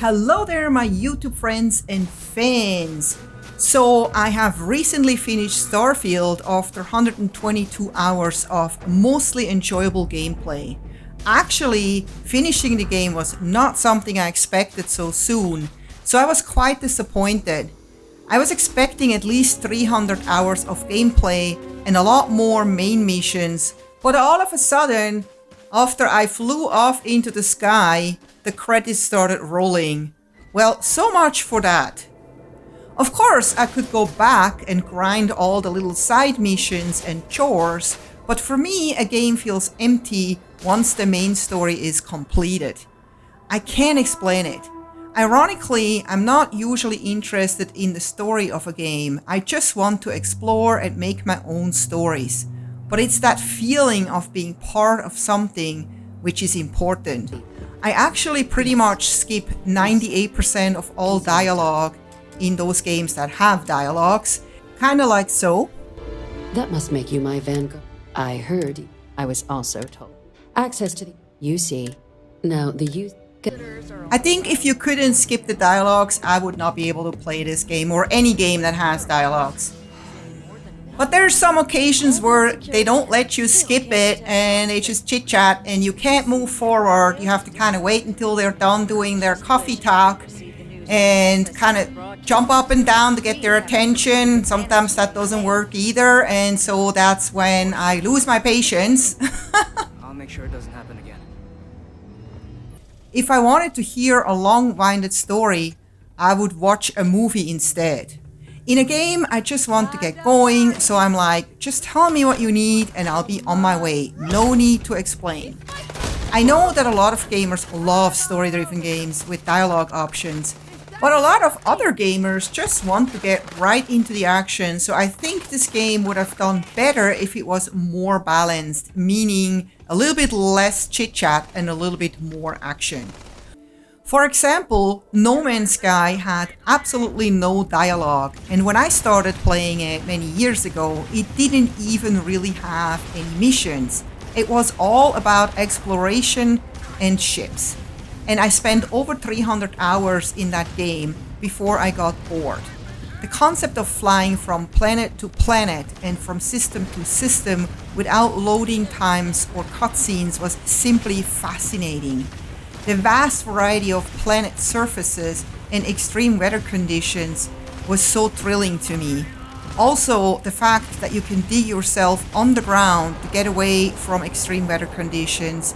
Hello there, my YouTube friends and fans. So I have recently finished Starfield after 122 hours of mostly enjoyable gameplay. Actually, finishing the game was not something I expected so soon, so I was quite disappointed. I was expecting at least 300 hours of gameplay and a lot more main missions, but all of a sudden, after I flew off into the sky, the credits started rolling. Well, so much for that. Of course, I could go back and grind all the little side missions and chores, but for me, a game feels empty once the main story is completed. I can't explain it. Ironically, I'm not usually interested in the story of a game. I just want to explore and make my own stories. But it's that feeling of being part of something which is important. I actually pretty much skip 98% of all dialogue in those games that have dialogues, kinda like so. That must make you my vanguard. I heard. I was also told. Access to the UC. Now, the youth... I think if you couldn't skip the dialogues, I would not be able to play this game or any game that has dialogues. But there's some occasions where they don't let you skip it and they just chit chat and you can't move forward. You have to kind of wait until they're done doing their coffee talk and kind of jump up and down to get their attention. Sometimes that doesn't work either, and so that's when I lose my patience. I'll make sure it doesn't happen again. If I wanted to hear a long-winded story, I would watch a movie instead. In a game, I just want to get going, so I'm like, just tell me what you need and I'll be on my way. No need to explain. I know that a lot of gamers love story-driven games with dialogue options, but a lot of other gamers just want to get right into the action, so I think this game would have done better if it was more balanced, meaning a little bit less chit-chat and a little bit more action. For example, No Man's Sky had absolutely no dialogue, and when I started playing it many years ago, it didn't even really have any missions. It was all about exploration and ships. And I spent over 300 hours in that game before I got bored. The concept of flying from planet to planet and from system to system without loading times or cutscenes was simply fascinating. The vast variety of planet surfaces and extreme weather conditions was so thrilling to me. Also, the fact that you can dig yourself underground to get away from extreme weather conditions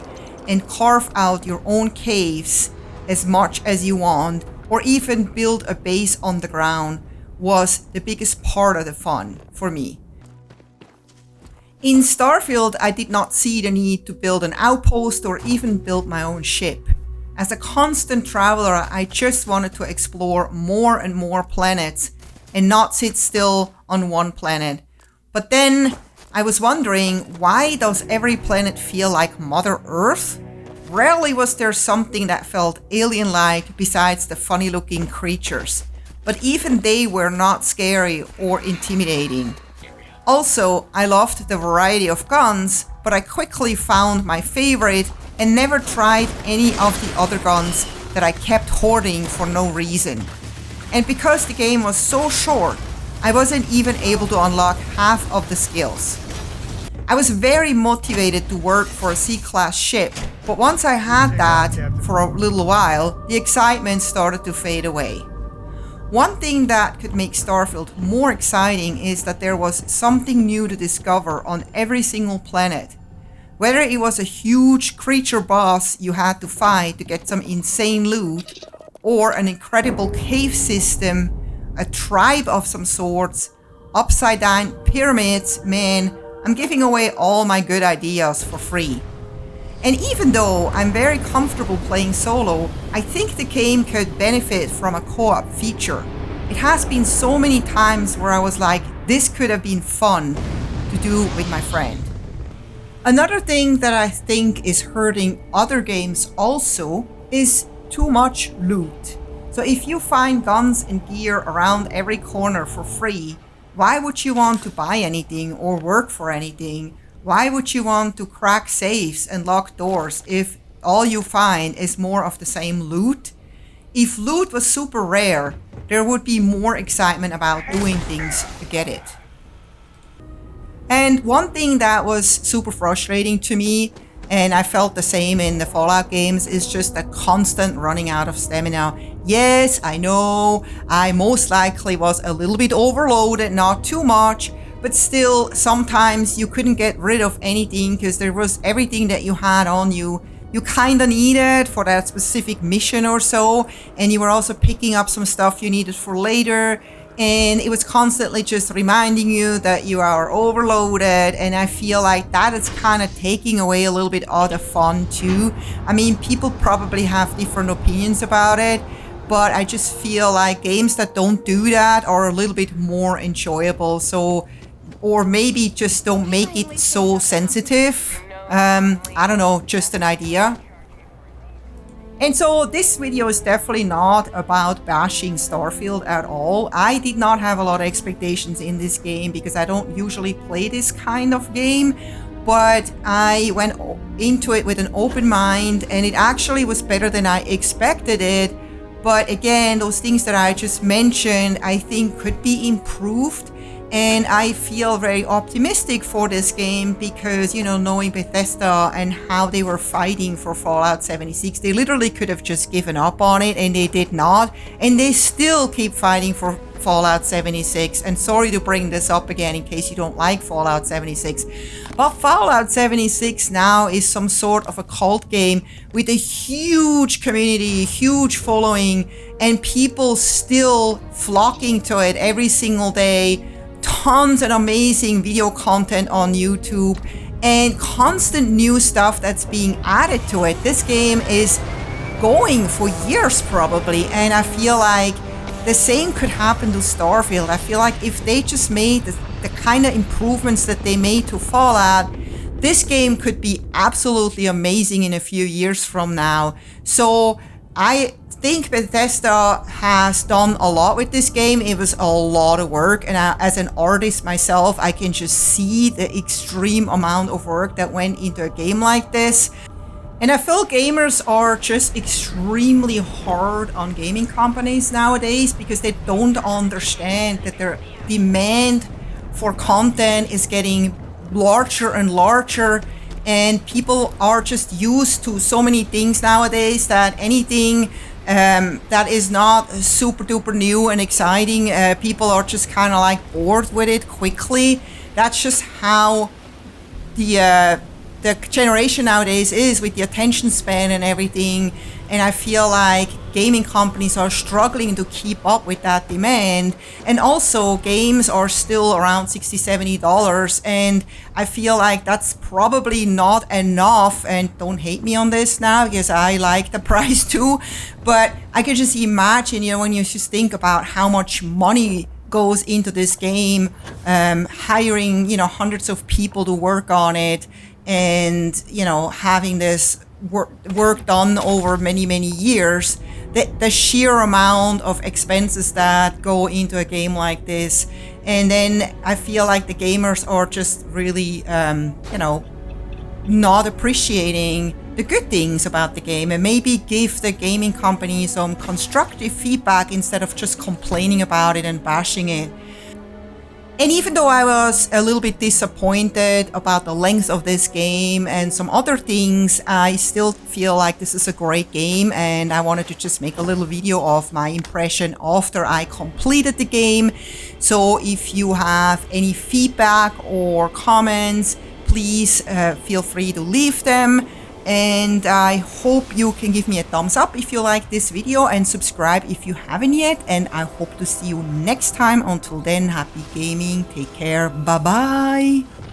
and carve out your own caves as much as you want, or even build a base on the ground, was the biggest part of the fun for me. In Starfield, I did not see the need to build an outpost or even build my own ship. As a constant traveler, I just wanted to explore more and more planets and not sit still on one planet. But then I was wondering, why does every planet feel like Mother Earth? Rarely was there something that felt alien-like besides the funny-looking creatures. But even they were not scary or intimidating. Also, I loved the variety of guns, but I quickly found my favorite and never tried any of the other guns that I kept hoarding for no reason. And because the game was so short, I wasn't even able to unlock half of the skills. I was very motivated to work for a C-class ship, but once I had that for a little while, the excitement started to fade away. One thing that could make Starfield more exciting is that there was something new to discover on every single planet. Whether it was a huge creature boss you had to fight to get some insane loot, or an incredible cave system, a tribe of some sorts, upside down pyramids, man, I'm giving away all my good ideas for free. And even though I'm very comfortable playing solo, I think the game could benefit from a co-op feature. It has been so many times where I was like, this could have been fun to do with my friend. Another thing that I think is hurting other games also is too much loot. So if you find guns and gear around every corner for free, why would you want to buy anything or work for anything? Why would you want to crack safes and lock doors if all you find is more of the same loot? if loot was super rare, there would be more excitement about doing things to get it. And one thing that was super frustrating to me, and I felt the same in the Fallout games, is just the constant running out of stamina. Yes, I know, I most likely was a little bit overloaded, not too much, but still, sometimes you couldn't get rid of anything because there was everything that you had on you. You kind of needed for that specific mission or so, and you were also picking up some stuff you needed for later. And it was constantly just reminding you that you are overloaded, and I feel like that is kind of taking away a little bit of the fun too. I mean, people probably have different opinions about it, but I just feel like games that don't do that are a little bit more enjoyable. So, or maybe just don't make it so sensitive. I don't know, just an idea. And so this video is definitely not about bashing Starfield at all. I did not have a lot of expectations in this game because I don't usually play this kind of game, but I went into it with an open mind and it actually was better than I expected it. But again, those things that I just mentioned, I think could be improved. And I feel very optimistic for this game because, you know, knowing Bethesda and how they were fighting for Fallout 76, they literally could have just given up on it and they did not. And they still keep fighting for Fallout 76. And sorry to bring this up again in case you don't like Fallout 76. But Fallout 76 now is some sort of a cult game with a huge community, huge following, and people still flocking to it every single day. Tons of amazing video content on YouTube and constant new stuff that's being added to it. This game is going for years probably, and I feel like the same could happen to Starfield. I feel like if they just made the kind of improvements that they made to Fallout, this game could be absolutely amazing in a few years from now. So I think Bethesda has done a lot with this game. It was a lot of work, and as an artist myself, I can just see the extreme amount of work that went into a game like this. And I feel gamers are just extremely hard on gaming companies nowadays because they don't understand that their demand for content is getting larger and larger, and people are just used to so many things nowadays that anything that is not super duper new and exciting, people are just kind of like bored with it quickly. That's just how the generation nowadays is with the attention span and everything. And I feel like gaming companies are struggling to keep up with that demand. And also games are still around $60-$70, and I feel like that's probably not enough. And don't hate me on this now because I like the price too, but I can just imagine, you know, when you just think about how much money goes into this game, hiring, you know, hundreds of people to work on it, and, you know, having this work done over many years, the sheer amount of expenses that go into a game like this. And then I feel like the gamers are just really you know, not appreciating the good things about the game, and maybe give the gaming company some constructive feedback instead of just complaining about it and bashing it. And even though I was a little bit disappointed about the length of this game and some other things, I still feel like this is a great game, and I wanted to just make a little video of my impression after I completed the game. So if you have any feedback or comments, please feel free to leave them. And I hope you can give me a thumbs up if you like this video, and subscribe if you haven't yet. And I hope to see you next time. Until then, happy gaming. Take care. Bye bye.